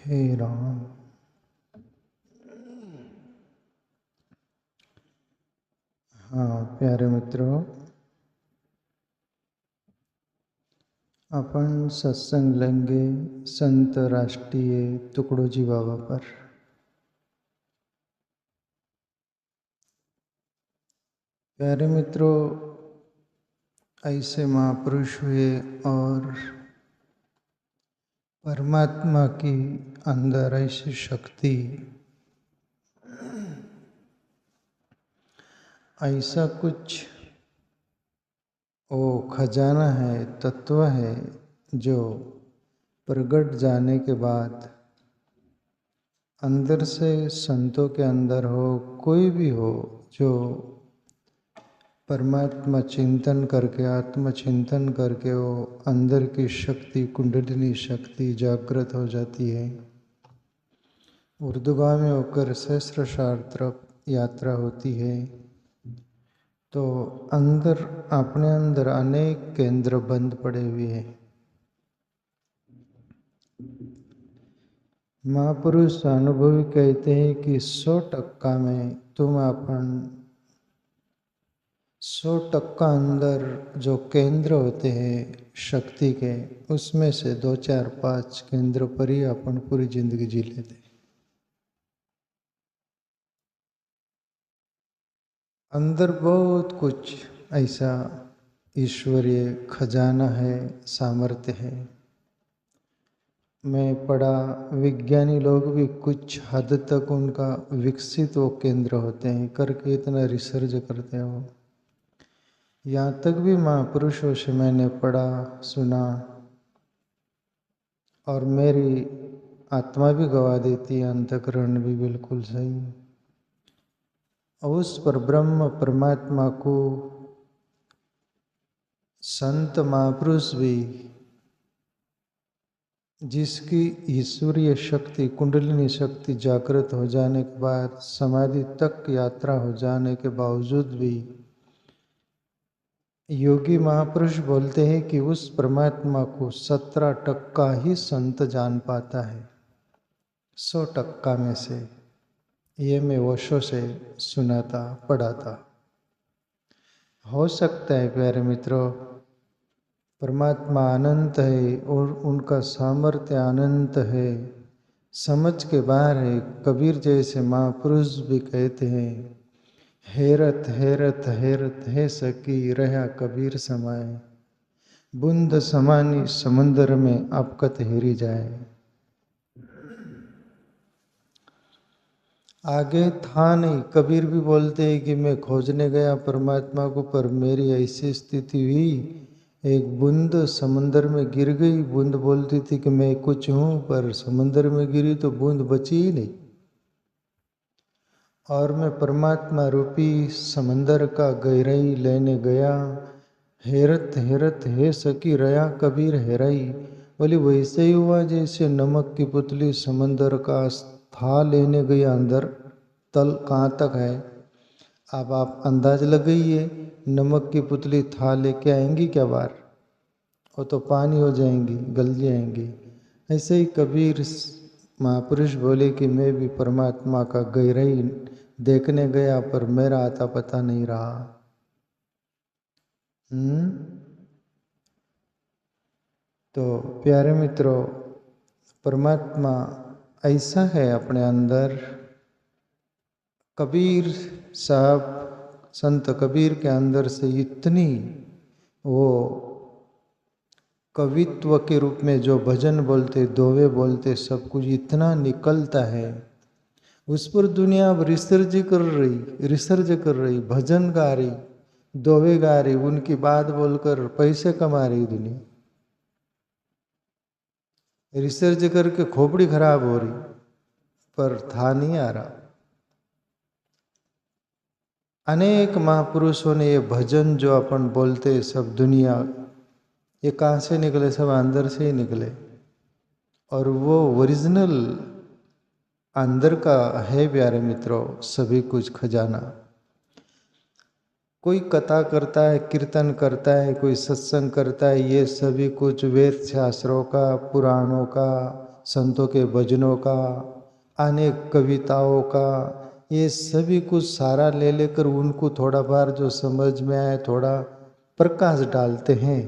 हे राम। हाँ प्यारे मित्रों, अपन सत्संग लेंगे संत राष्ट्रीय तुकडोजी बाबा पर। प्यारे मित्रों, ऐसे महापुरुष हुए और परमात्मा की अंदर ऐसी शक्ति, ऐसा कुछ वो खजाना है, तत्व है जो प्रगट जाने के बाद अंदर से संतों के अंदर हो, कोई भी हो जो परमात्मा चिंतन करके, आत्मचिंतन करके वो अंदर की शक्ति, कुंडलिनी शक्ति जागृत हो जाती है। ऊर्ध्वगामी होकर सहस्त्रशार तरफ यात्रा होती है। तो अंदर, अपने अंदर अनेक केंद्र बंद पड़े हुए हैं। महापुरुष अनुभवी कहते हैं कि 100% में तुम अपन 100% अंदर जो केंद्र होते हैं शक्ति के, उसमें से 2, 4, 5 केंद्र पर ही अपन पूरी जिंदगी जी लेते हैं। अंदर बहुत कुछ ऐसा ईश्वरीय खजाना है, सामर्थ्य है। मैं पढ़ा, विज्ञानी लोग भी कुछ हद तक उनका विकसित वो केंद्र होते हैं, करके इतना रिसर्च करते हैं वो। यहाँ तक भी महापुरुषों से मैंने पढ़ा, सुना, और मेरी आत्मा भी गवा देती है, अंतःकरण भी बिल्कुल सही। उस पर ब्रह्म परमात्मा को संत महापुरुष भी, जिसकी ईश्वरीय शक्ति, कुंडलिनी शक्ति जागृत हो जाने के बाद, समाधि तक यात्रा हो जाने के बावजूद भी योगी महापुरुष बोलते हैं कि उस परमात्मा को 17% ही संत जान पाता है 100% में से। ये मैं वर्षों से सुना था, पढ़ा था। हो सकता है प्यारे मित्रों, परमात्मा अनंत है और उनका सामर्थ्य अनंत है, समझ के बाहर है। कबीर जैसे महापुरुष भी कहते हैं, हैरत हैरत हैरत है सकी रहा कबीर समाए, बूंद समानी समुंदर में आपकत हेरी जाए। आगे था नहीं। कबीर भी बोलते हैं कि मैं खोजने गया परमात्मा को, पर मेरी ऐसी स्थिति हुई, एक बूंद समुंदर में गिर गई। बूंद बोलती थी कि मैं कुछ हूँ, पर समुंदर में गिरी तो बूंद बची ही नहीं। और मैं परमात्मा रूपी समंदर का गहराई लेने गया, हैरत हैरत है सकी रया कबीर हैराई। बोली वैसे ही हुआ जैसे नमक की पुतली समंदर का था लेने गई, अंदर तल कहाँ तक है। अब आप अंदाज लगाइए, नमक की पुतली था लेके आएंगी क्या बाहर? वो तो पानी हो जाएंगी, गल जाएंगी। ऐसे ही कबीर महापुरुष बोले कि मैं भी परमात्मा का गहराई देखने गया, पर मेरा आता पता नहीं रहा। तो प्यारे मित्रों, परमात्मा ऐसा है अपने अंदर। कबीर साहब, संत कबीर के अंदर से इतनी वो कवित्व के रूप में जो भजन बोलते, दोहे बोलते, सब कुछ इतना निकलता है। उस पर दुनिया अब रिसर्च कर रही, भजन गा रही, दोहे गा रही, उनकी बात बोलकर पैसे कमा रही दुनिया। रिसर्च करके खोपड़ी खराब हो रही, पर था नहीं आ रहा। अनेक महापुरुषों ने ये भजन जो अपन बोलते, सब दुनिया, ये कहाँ से निकले? सब अंदर से ही निकले। और वो ओरिजिनल अंदर का है प्यारे मित्रों, सभी कुछ खजाना। कोई कथा करता है, कीर्तन करता है, कोई सत्संग करता है, ये सभी कुछ वेद शास्त्रों का, पुराणों का, संतों के भजनों का, अनेक कविताओं का, ये सभी कुछ सारा ले लेकर उनको थोड़ा बार जो समझ में आए थोड़ा प्रकाश डालते हैं,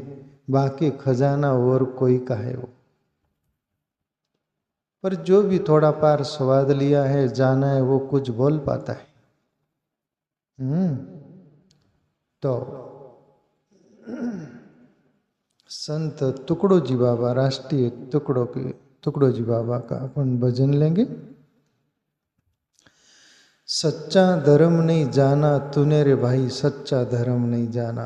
बाकी खजाना और कोई का है वो। पर जो भी थोड़ा पार स्वाद लिया है, जाना है, वो कुछ बोल पाता है। तो संत टुकड़ो जी बाबा, राष्ट्रीय टुकड़ो जी बाबा का अपन भजन लेंगे। सच्चा धर्म नहीं जाना तूने रे भाई, सच्चा धर्म नहीं जाना।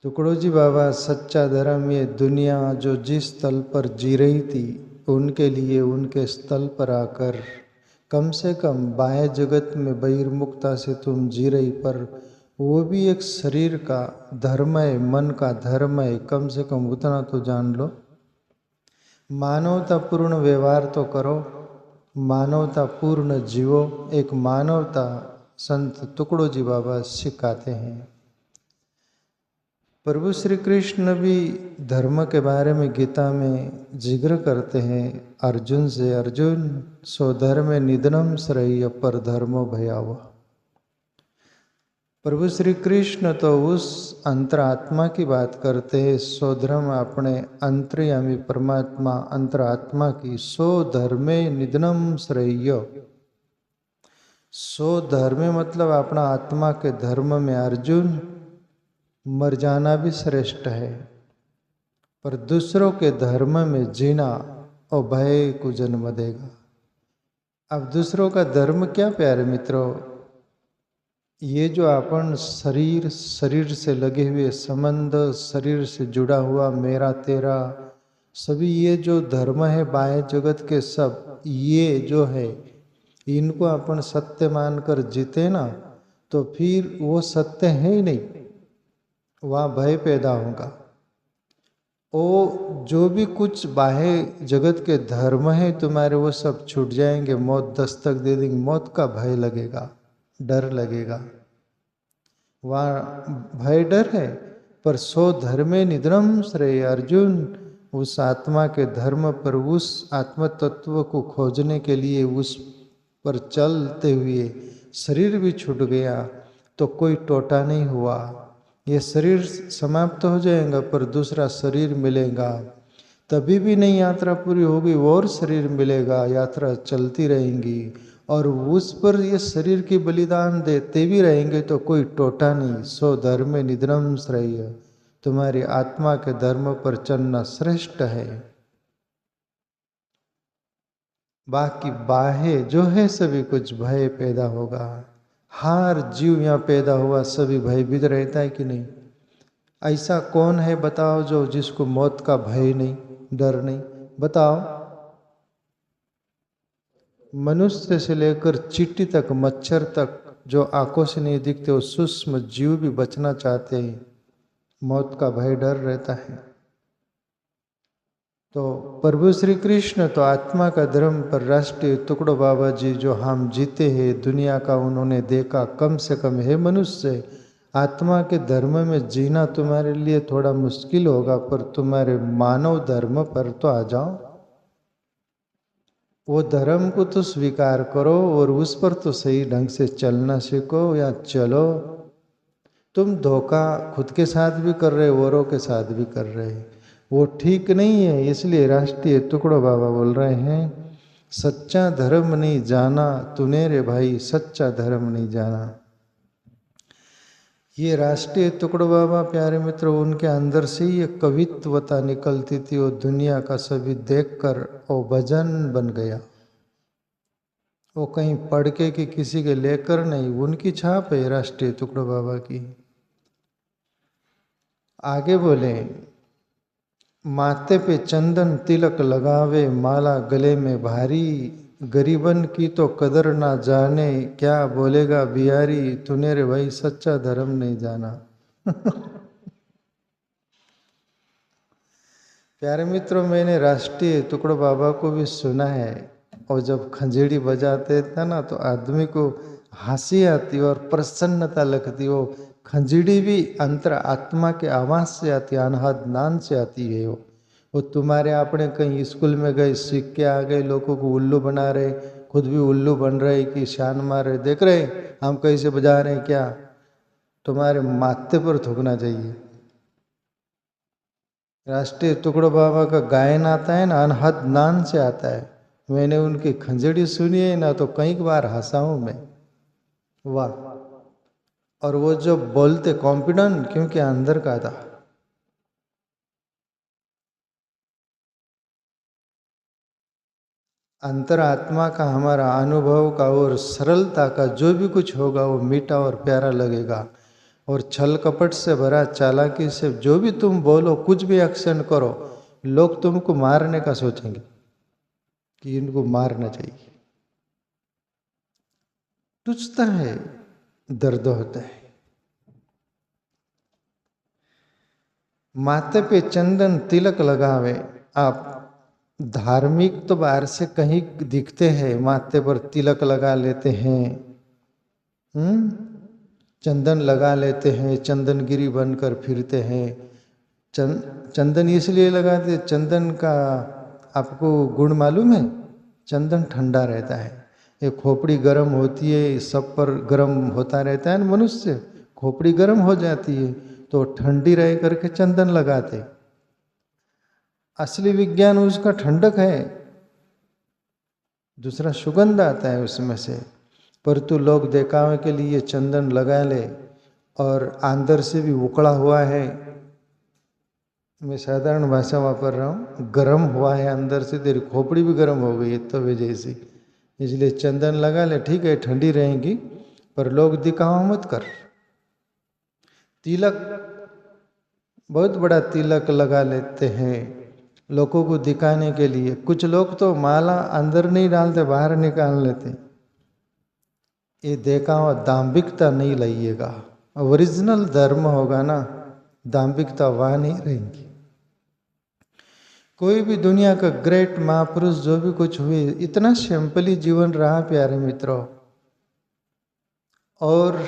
टुकड़ो जी बाबा, सच्चा धर्म ये दुनिया जो जिस स्थल पर जी रही थी, उनके लिए उनके स्थल पर आकर कम से कम बाह्य जगत में बहिर्मुखता से तुम जी रही, पर वो भी एक शरीर का धर्म है, मन का धर्म है, कम से कम उतना तो जान लो। मानवतापूर्ण व्यवहार तो करो, मानवतापूर्ण जीवो। एक मानवता संत टुकड़ो जी बाबा सिखाते हैं। प्रभु श्री कृष्ण भी धर्म के बारे में गीता में जिक्र करते हैं अर्जुन से, अर्जुन स्वधर्मे निधनम श्रेय पर धर्मो भयावह। प्रभु श्री कृष्ण तो उस अंतरात्मा की बात करते हैं, स्वधर्म अपने अंतर्यामी परमात्मा अंतरात्मा की, स्वधर्मे निधनम श्रेय। स्वधर्मे मतलब अपना आत्मा के धर्म में अर्जुन मर जाना भी श्रेष्ठ है, पर दूसरों के धर्म में जीना और भय को जन्म देगा। अब दूसरों का धर्म क्या प्यारे मित्रों, ये जो अपन शरीर से लगे हुए संबंध, शरीर से जुड़ा हुआ मेरा तेरा, सभी ये जो धर्म है बाह्य जगत के, सब ये जो है इनको अपन सत्य मानकर जीते ना, तो फिर वो सत्य है ही नहीं, वहाँ भय पैदा होगा। वो जो भी कुछ बाह्य जगत के धर्म है तुम्हारे, वो सब छूट जाएंगे, मौत दस्तक दे देंगे, मौत का भय लगेगा, डर लगेगा। वहाँ भय डर है, पर सो धर्मे निधनम श्रेय। अर्जुन उस आत्मा के धर्म पर, उस आत्म तत्व को खोजने के लिए उस पर चलते हुए शरीर भी छूट गया तो कोई टोटा नहीं हुआ। ये शरीर समाप्त हो जाएगा पर दूसरा शरीर मिलेगा, तभी भी नहीं यात्रा पूरी होगी, और शरीर मिलेगा, यात्रा चलती रहेंगी, और उस पर ये शरीर की बलिदान देते भी रहेंगे तो कोई टोटा नहीं। सो धर्म निधनम श्रेय, तुम्हारी आत्मा के धर्म पर चलना श्रेष्ठ है। बाकी बाह्य जो है सभी कुछ भय पैदा होगा। हर जीव यहाँ पैदा हुआ सभी भयभीत रहता है कि नहीं? ऐसा कौन है बताओ जो जिसको मौत का भय नहीं, डर नहीं? बताओ। मनुष्य से लेकर चींटी तक, मच्छर तक, जो आंखों से नहीं दिखते, वो सूक्ष्म जीव भी बचना चाहते हैं, मौत का भय डर रहता है। तो प्रभु श्री कृष्ण तो आत्मा का धर्म पर राष्ट्रीय टुकड़ो बाबा जी जो हम जीते हैं दुनिया का, उन्होंने देखा कम से कम है मनुष्य, आत्मा के धर्म में जीना तुम्हारे लिए थोड़ा मुश्किल होगा, पर तुम्हारे मानव धर्म पर तो आ जाओ, वो धर्म को तो स्वीकार करो और उस पर तो सही ढंग से चलना सीखो, या चलो। तुम धोखा खुद के साथ भी कर रहे, औरों के साथ भी कर रहे, वो ठीक नहीं है। इसलिए राष्ट्रीय टुकड़ो बाबा बोल रहे हैं, सच्चा धर्म नहीं जाना तूने रे भाई, सच्चा धर्म नहीं जाना। ये राष्ट्रीय टुकड़ो बाबा प्यारे मित्रों, उनके अंदर से ये कवित्वता निकलती थी, वो दुनिया का सभी देखकर वो भजन बन गया। वो कहीं पढ़ के कि किसी के लेकर नहीं, उनकी छाप है राष्ट्रीय टुकड़ो बाबा की। आगे बोले, माथे पे चंदन तिलक लगावे, माला गले में भारी, गरीबन की तो कदर ना जाने, क्या बोलेगा बिहारी, तूने रे भाई सच्चा धर्म नहीं जाना। प्यारे मित्रों, मैंने राष्ट्रीय टुकड़ो बाबा को भी सुना है, और जब खंजेड़ी बजाते थे ना तो आदमी को हंसी आती और प्रसन्नता लगती, वो खंजड़ी भी अंतर आत्मा के आवाज से आती है, अनहद नान से आती है। वो तुम्हारे अपने कहीं स्कूल में गए, सीख के आ गए, लोगों को उल्लू बना रहे, खुद भी उल्लू बन रहे कि शान मार रहे, देख रहे हम कैसे बजा रहे हैं, क्या तुम्हारे माथे पर थूकना चाहिए। राष्ट्रीय टुकड़ो बाबा का गायन आता है ना, अनहद नान से आता है। मैंने उनकी खंजड़ी सुनी है ना, तो कई बार हंसा हूं मैं, वाह। और वो जो बोलते कॉन्फिडेंट, क्योंकि अंदर का था। अंतरात्मा का हमारा अनुभव का और सरलता का जो भी कुछ होगा वो मीठा और प्यारा लगेगा। और छल कपट से भरा, चालाकी से जो भी तुम बोलो, कुछ भी एक्शन करो, लोग तुमको मारने का सोचेंगे कि इनको मारना चाहिए। टूटता है, दर्द होता है। माथे पे चंदन तिलक लगावे आप। धार्मिक तो बाहर से कहीं दिखते हैं, माथे पर तिलक लगा लेते हैं, चंदन लगा लेते हैं, चंदनगिरी बनकर फिरते हैं। चंदन इसलिए लगाते, चंदन का आपको गुण मालूम है? चंदन ठंडा रहता है। ये खोपड़ी गर्म होती है, सब पर गर्म होता रहता है ना मनुष्य, खोपड़ी गर्म हो जाती है तो ठंडी रह करके चंदन लगाते। असली विज्ञान उसका ठंडक है, दूसरा सुगंध आता है उसमें से। परंतु लोग दिखावे के लिए चंदन लगा ले, और अंदर से भी उकड़ा हुआ है, मैं साधारण भाषा वापर रहा हूँ, गर्म हुआ है अंदर से, तेरी खोपड़ी भी गर्म हो गई है तो वे जैसी, इसलिए चंदन लगा ले, ठीक है ठंडी रहेगी, पर लोग दिखावा मत कर। तिलक, बहुत बड़ा तिलक लगा लेते हैं लोगों को दिखाने के लिए। कुछ लोग तो माला अंदर नहीं डालते, बाहर निकाल लेते। ये देखावा दाम्भिकता नहीं लाइएगा। ओरिजिनल धर्म होगा ना, दाम्भिकता वहाँ नहीं रहेंगी। कोई भी दुनिया का ग्रेट महापुरुष जो भी कुछ हुए, इतना सिंपली जीवन रहा प्यारे मित्रों। और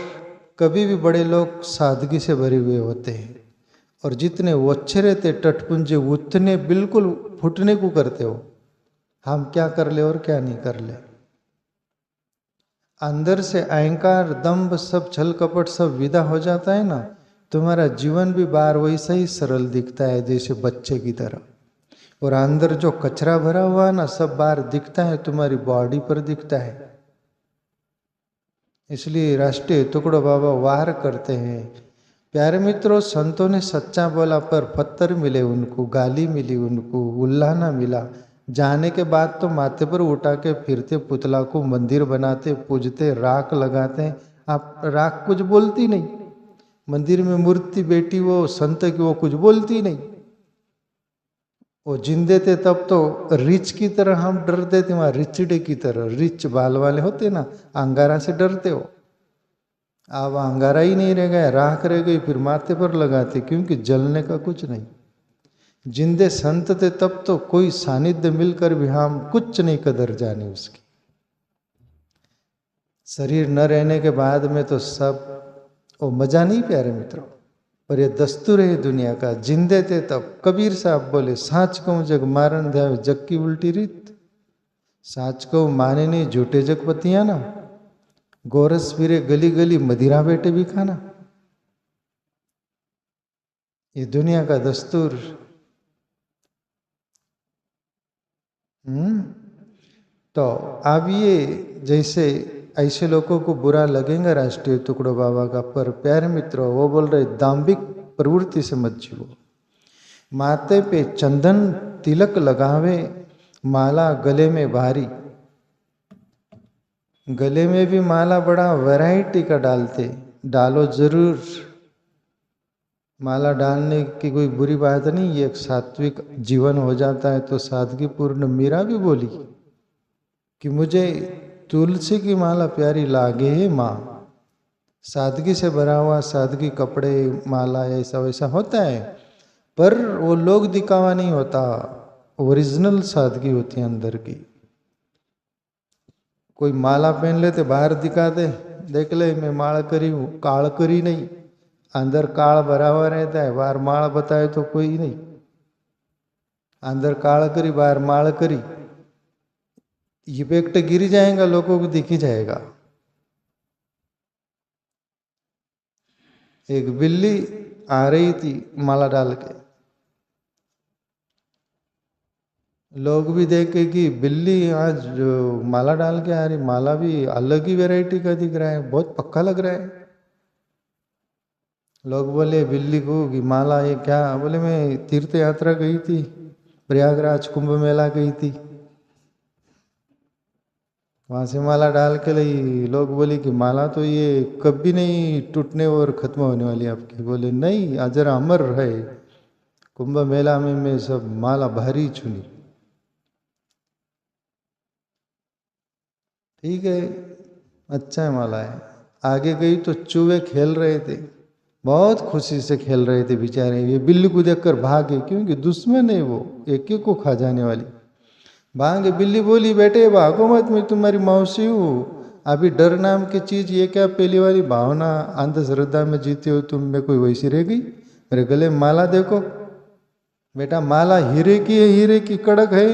कभी भी बड़े लोग सादगी से भरे हुए होते हैं, और जितने वो अच्छे रहते टटपुंजे, उतने बिल्कुल फुटने को करते हो, हम क्या कर ले और क्या नहीं कर ले। अंदर से अहंकार, दंभ, सब छल कपट सब विदा हो जाता है ना, तुम्हारा जीवन भी बाहर वैसा ही सरल दिखता है जैसे बच्चे की तरह। और अंदर जो कचरा भरा हुआ है ना, सब बाहर दिखता है, तुम्हारी बॉडी पर दिखता है। इसलिए राष्ट्रीय टुकड़ो बाबा वार करते हैं। प्यारे मित्रों, संतों ने सच्चा बोला, पर पत्थर मिले उनको, गाली मिली उनको, उल्लाना मिला। जाने के बाद तो माथे पर उठा के फिरते, पुतला को मंदिर बनाते, पूजते, राख लगाते। आप राख कुछ बोलती नहीं, मंदिर में मूर्ति बैठी वो संत की, वो कुछ बोलती नहीं। वो जिंदे थे तब तो रिच की तरह हम डरते थे, वहां रिचड़े की तरह, रिच बाल वाले होते ना, अंगारा से डरते हो। अब अंगारा ही नहीं रह गया, राख रह गई, फिर माथे पर लगाते, क्योंकि जलने का कुछ नहीं। जिंदे संत थे तब तो कोई सानिध्य मिलकर भी हम कुछ नहीं कदर जाने उसकी। शरीर न रहने के बाद में तो सब वो मजा नहीं प्यारे मित्रों। पर ये दस्तूर है दुनिया का। जिंदे थे तब कबीर साहब बोले, साच कहूं जग मारन ध्यावे, जग की उल्टी रीत। साच कहूं माने नहीं झूठे जगपतियां ना, गोरस फिरे गली गली मदिरा बेटे भी खाना। ये दुनिया का दस्तूर। तो अब ये जैसे ऐसे लोगों को बुरा लगेगा राष्ट्रीय टुकड़ो बाबा का, पर प्यारे मित्रों वो बोल रहे दाम्भिक प्रवृत्ति से मत जीवो। माथे पे चंदन तिलक लगावे, माला गले में भारी। गले में भी माला बड़ा वैरायटी का डालते, डालो जरूर। माला डालने की कोई बुरी बात नहीं, ये एक सात्विक जीवन हो जाता है तो सादगी पूर्ण। मीरा भी बोली कि मुझे तुलसी की माला प्यारी लागे है माँ। सादगी से भरा हुआ, सादगी कपड़े, माला, ऐसा वैसा होता है, पर वो लोग दिखावा नहीं होता, ओरिजिनल सादगी होती है अंदर की। कोई माला पहन लेते बाहर दिखा दे, देख ले मैं माला करी हूँ, काल करी नहीं, अंदर काल भरा हुआ रहता है, बाहर माल बताए तो कोई नहीं। अंदर काल करी बाहर माल करी, इफेक्ट गिर जाएगा, लोगों को दिख ही जाएगा। एक बिल्ली आ रही थी माला डाल के, लोग भी देखे कि बिल्ली आज जो माला डाल के आ रही, माला भी अलग ही वैरायटी का दिख रहा है, बहुत पक्का लग रहा है। लोग बोले बिल्ली को कि माला ये क्या? बोले मैं तीर्थ यात्रा गई थी, प्रयागराज कुंभ मेला गई थी, वहाँ से माला डाल के लाई। लोग बोले कि माला तो ये कभी नहीं टूटने और खत्म होने वाली आपकी। बोले नहीं, अजर अमर है। कुंभ मेला में मैं सब माला भारी चुनी। ठीक है, अच्छा है माला है। आगे गई तो चूहे खेल रहे थे, बहुत खुशी से खेल रहे थे बेचारे। ये बिल्ली को देखकर भागे, क्योंकि दुश्मन है वो, एक एक को खा जाने वाली। भागे, बिल्ली बोली बेटे भागो मत, मैं तुम्हारी मौसी हूँ। अभी डर नाम की चीज ये क्या, पहली वाली भावना अंधश्रद्धा में जीते हो तुम में कोई वैसी रह गई? मेरे गले में माला देखो बेटा, माला हीरे की है, हीरे की कड़क है,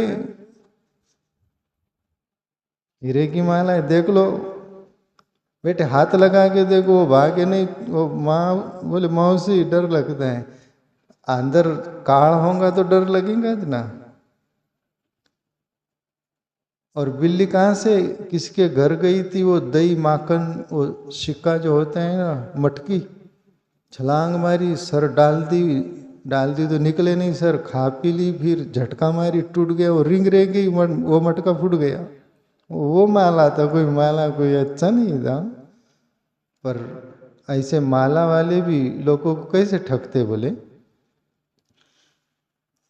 हीरे की माला है, देख लो बेटे, हाथ लगा के देखो। वो भागे नहीं। वो माँ बोले मौसी डर लगता है। अंदर काल होगा तो डर लगेगा ना। और बिल्ली कहाँ से किसके घर गई थी, वो दही माखन वो सिक्का जो होता है ना, मटकी, छलांग मारी, सर डाल दी तो निकले नहीं सर, खा पी ली, फिर झटका मारी, टूट गया, वो रिंग रह गई, वो मटका फूट गया। वो माला था, कोई माला कोई अच्छा नहीं था। पर ऐसे माला वाले भी लोगों को कैसे ठगते बोले।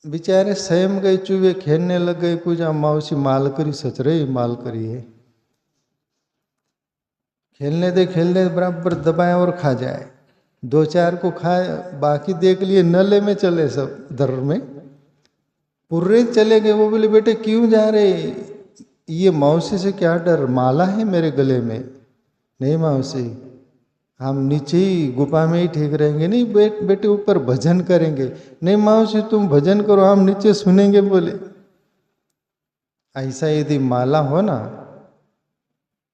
बेचारे स्वयं गए, चूहे खेलने लग गए, कुछ मौसी माल करी, सच रही माल करी है। खेलने दे बराबर दबाए और खा जाए। दो चार को खाए, बाकी देख लिए नले में चले, सब दर में पूरे चले गए। वो बोले बेटे क्यों जा रहे? ये मौसी से क्या डर, माला है मेरे गले में। नहीं मौसी, हम नीचे ही गुफा में ही ठीक रहेंगे। नहीं बेटे ऊपर भजन करेंगे। नहीं मौसी तुम भजन करो, हम नीचे सुनेंगे। बोले ऐसा यदि माला हो ना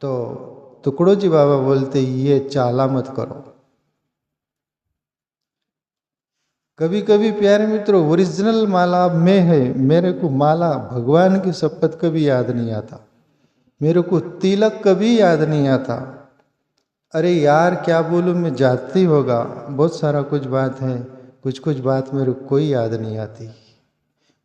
तो टुकड़ो जी बाबा बोलते ये चाला मत करो। कभी कभी प्यारे मित्रों, ओरिजिनल माला में है, मेरे को माला भगवान की शपथ कभी याद नहीं आता, मेरे को तिलक कभी याद नहीं आता। अरे यार क्या बोलूँ मैं, जाती होगा बहुत सारा कुछ बात है, कुछ कुछ बात मेरे को कोई याद नहीं आती।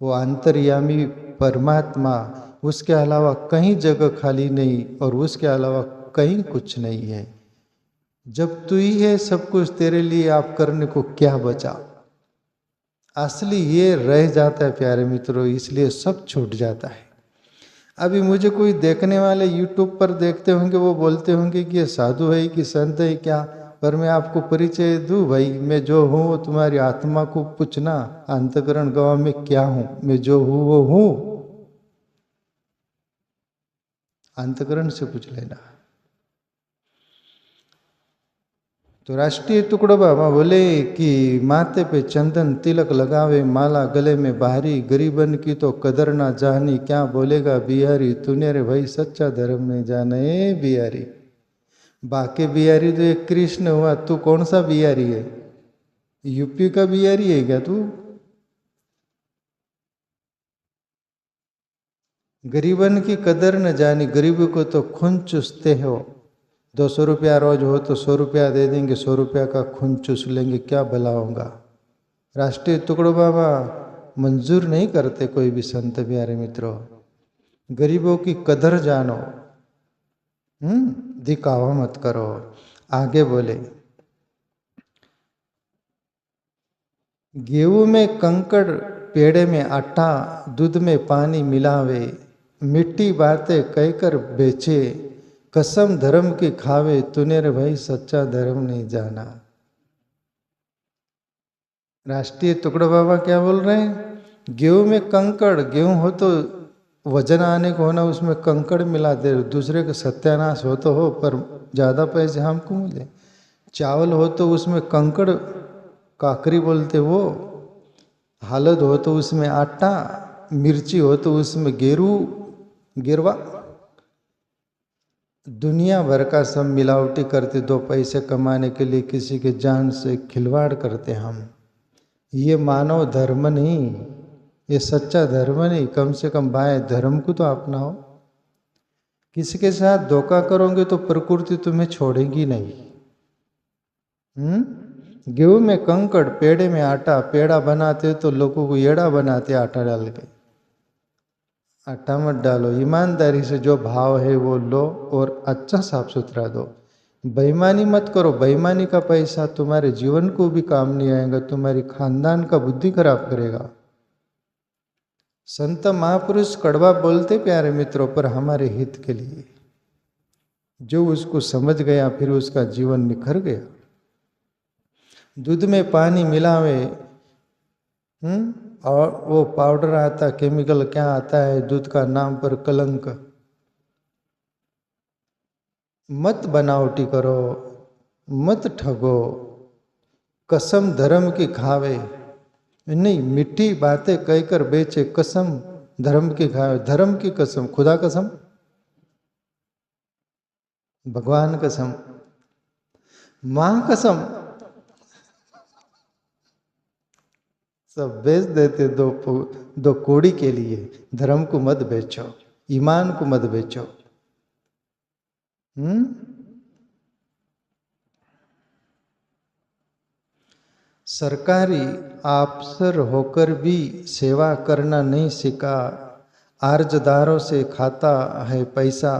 वो अंतर्यामी परमात्मा, उसके अलावा कहीं जगह खाली नहीं, और उसके अलावा कहीं कुछ नहीं है। जब तू ही है सब कुछ, तेरे लिए आप करने को क्या बचा। असली ये रह जाता है प्यारे मित्रों, इसलिए सब छूट जाता है। अभी मुझे कोई देखने वाले यूट्यूब पर देखते होंगे, वो बोलते होंगे कि ये साधु है कि संत है क्या, पर मैं आपको परिचय दूं भाई, मैं जो हूँ वो तुम्हारी आत्मा को पूछना, अंतकरण गवाह में क्या हूँ, मैं जो हूँ वो हूँ, अंतकरण से पूछ लेना। तो राष्ट्रीय टुकड़ो बाबा बोले कि माथे पे चंदन तिलक लगावे, माला गले में बाहरी, गरीबन की तो कदर ना जानी, क्या बोलेगा बिहारी, तूने रे भाई सच्चा धर्म नहीं जाने बिहारी। बाके बिहारी तो एक कृष्ण हुआ, तू कौन सा बिहारी है? यूपी का बिहारी है क्या तू? गरीबन की कदर न जानी, गरीबों को तो खून चूसते हो। 200 रुपया रोज हो तो 100 रुपया दे देंगे, 100 रुपया का खून चूस लेंगे, क्या भला होगा। राष्ट्रीय टुकड़ो बाबा मंजूर नहीं करते कोई भी संत प्यारे मित्रों। गरीबों की कदर जानो, दिखावा मत करो। आगे बोले, गेहूं में कंकड़, पेड़े में आटा, दूध में पानी मिलावे, मिट्टी बातें कहकर बेचे, कसम धर्म की खावे, तूने रे भाई सच्चा धर्म नहीं जाना। राष्ट्रीय टुकड़ा बाबा क्या बोल रहे हैं? गेहूं में कंकड़, गेहूं हो तो वजन आने को होना, उसमें कंकड़ मिला दे, दूसरे का सत्यानाश हो तो हो, पर ज़्यादा पैसे हमको मिले। चावल हो तो उसमें कंकड़ काकरी बोलते वो, हलद हो तो उसमें आटा, मिर्ची हो तो उसमें गिरवा। दुनिया भर का सब मिलावटी करते, 2 पैसे कमाने के लिए किसी के जान से खिलवाड़ करते हम। ये मानव धर्म नहीं, ये सच्चा धर्म नहीं। कम से कम बाह्य धर्म को तो अपनाओ। किसी के साथ धोखा करोगे तो प्रकृति तुम्हें छोड़ेगी नहीं। गेहूं में कंकड़, पेड़े में आटा। पेड़ा बनाते तो लोगों को येड़ा बनाते आटा डाल के। आटा मत डालो, ईमानदारी से जो भाव है वो लो और अच्छा साफ सुथरा दो। बेईमानी मत करो, बेईमानी का पैसा तुम्हारे जीवन को भी काम नहीं आएगा, तुम्हारी खानदान का बुद्धि खराब करेगा। संत महापुरुष कड़वा बोलते प्यारे मित्रों, पर हमारे हित के लिए। जो उसको समझ गया फिर उसका जीवन निखर गया। दूध में पानी मिलावे, और वो पाउडर आता, केमिकल क्या आता है, दूध का नाम पर कलंक। मत बनावटी करो, मत ठगो, कसम धर्म की खावे नहीं। मीठी बातें कहकर बेचे, कसम धर्म की खावे। धर्म की कसम, खुदा कसम, भगवान कसम, मां कसम, सब बेच देते दो कौड़ी के लिए। धर्म को मत बेचो, ईमान को मत बेचो। सरकारी अफसर होकर भी सेवा करना नहीं सीखा, अर्जदारों से खाता है पैसा।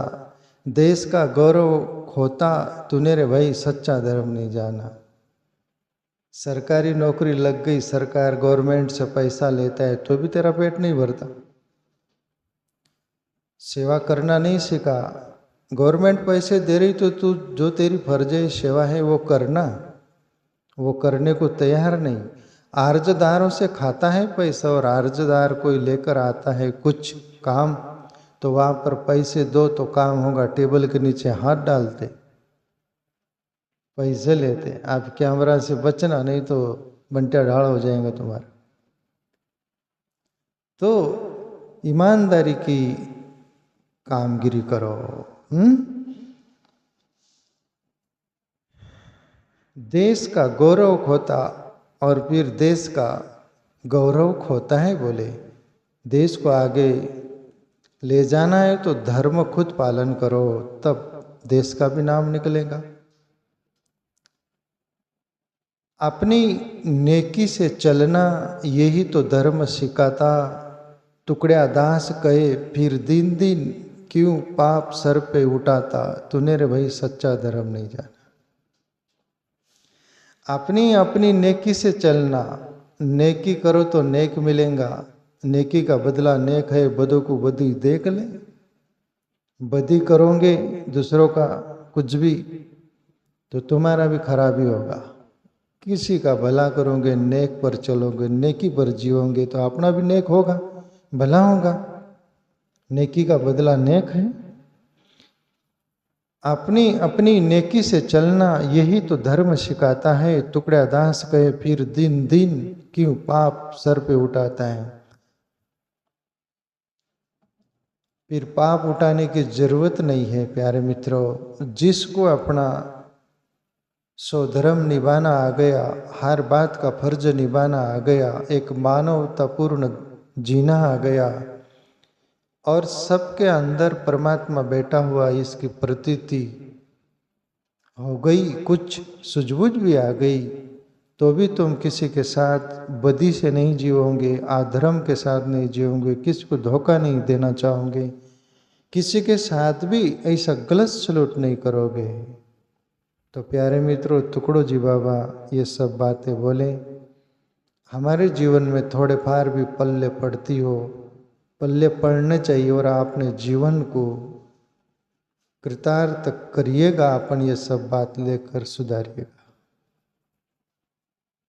देश का गौरव खोता तूने रे भाई, सच्चा धर्म नहीं जाना। सरकारी नौकरी लग गई, सरकार गवर्नमेंट से पैसा लेता है तो भी तेरा पेट नहीं भरता। सेवा करना नहीं सीखा, गवर्नमेंट पैसे दे रही तो तू जो तेरी फर्ज है, सेवा है वो करना। वो करने को तैयार नहीं। अर्जदारों से खाता है पैसा, और अर्जदार कोई लेकर आता है कुछ काम, तो वहाँ पर पैसे दो तो काम होगा। टेबल के नीचे हाथ डालते, पैसे लेते। आप कैमरा से बचना, नहीं तो बंटिया ढाल हो जाएगा तुम्हारा। तो ईमानदारी की कामगिरी करो। देश का गौरव खोता और फिर देश का गौरव खोता है। बोले देश को आगे ले जाना है तो धर्म खुद पालन करो, तब देश का भी नाम निकलेगा। अपनी नेकी से चलना यही तो धर्म सिखाता। टुकड़िया दास कहे फिर दिन दिन, क्यों पाप सर पे उठाता। तूने रे भाई सच्चा धर्म नहीं जाना। अपनी अपनी नेकी से चलना। नेकी करो तो नेक मिलेगा, नेकी का बदला नेक है। बदों को बदी देख ले। बदी करोगे दूसरों का कुछ भी तो तुम्हारा भी खराबी होगा। किसी का भला करोगे, नेक पर चलोगे, नेकी पर जियोगे तो अपना भी नेक होगा, भला होगा। नेकी का बदला नेक है। अपनी अपनी नेकी से चलना यही तो धर्म सिखाता है। टुकड़ा दास कहे फिर दिन दिन, क्यों पाप सर पे उठाता है। फिर पाप उठाने की जरूरत नहीं है प्यारे मित्रों। जिसको अपना स्वधर्म निभाना आ गया, हर बात का फर्ज निभाना आ गया, एक मानवतापूर्ण जीना आ गया, और सबके अंदर परमात्मा बैठा हुआ इसकी प्रतीति हो गई, कुछ सूझबूझ भी आ गई, तो भी तुम किसी के साथ बदी से नहीं जीवोगे, अधर्म के साथ नहीं जीवोगे, किसी को धोखा नहीं देना चाहोगे, किसी के साथ भी ऐसा गलत सलूक नहीं करोगे। तो प्यारे मित्रों, टुकड़ो जी बाबा ये सब बातें बोले, हमारे जीवन में थोड़े फार भी पल्ले पड़ती हो, पल्ले पड़ने चाहिए, और आपने जीवन को कृतार्थ करिएगा। अपन ये सब बात लेकर सुधारिएगा।